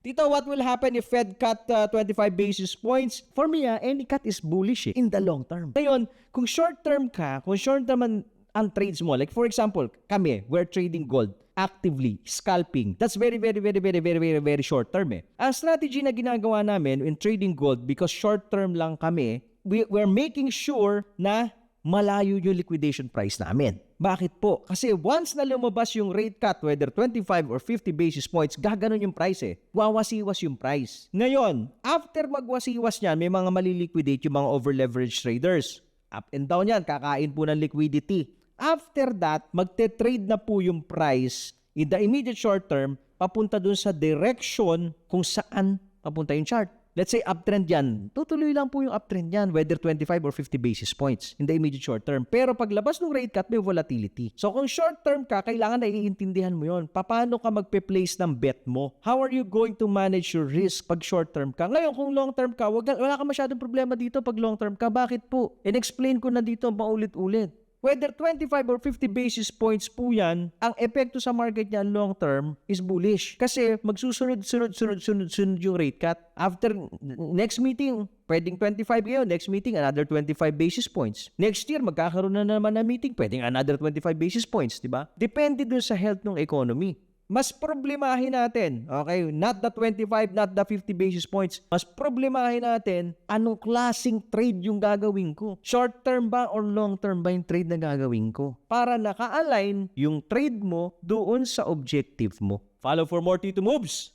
Tito, what will happen if Fed cut 25 basis points? For me, any cut is bullish in the long term. Ngayon, kung short term ka, kung short term ang trades mo, like for example, kami, we're trading gold actively, scalping. That's very short term eh. Ang strategy na ginagawa namin in trading gold, because short term lang kami, we're making sure na malayo yung liquidation price namin. Bakit po? Kasi once na lumabas yung rate cut, whether 25 or 50 basis points, gaganon yung price eh. Wawasiwas yung price. Ngayon, after magwasiwas niyan, may mga maliliquidate yung mga over-leveraged traders. Up and down yan, kakain po ng liquidity. After that, magte-trade na po yung price in the immediate short term, papunta dun sa direction kung saan papunta yung chart. Let's say uptrend yan. Tutuloy lang po yung uptrend yan, whether 25 or 50 basis points in the immediate short term. Pero paglabas ng rate cut, may volatility. So kung short term ka, kailangan na iintindihan mo yon. Paano ka magpe-place ng bet mo? How are you going to manage your risk pag short term ka? Ngayon, kung long term ka, wala ka masyadong problema dito pag long term ka. Bakit po? In-explain ko na dito paulit-ulit. Whether 25 or 50 basis points po yan, ang epekto sa market niya long term is bullish. Kasi magsusunod yung rate cut. After next meeting, pwedeng 25 ngayon. Next meeting, another 25 basis points. Next year, magkakaroon na naman na meeting, pwedeng another 25 basis points, di ba? Depende dun sa health ng economy. Mas problemahin natin, okay, not the 25, not the 50 basis points. Mas problemahin natin, anong klaseng trade yung gagawin ko? Short term ba or long term ba yung trade na gagawin ko? Para naka-align yung trade mo doon sa objective mo. Follow for more Tito Moves!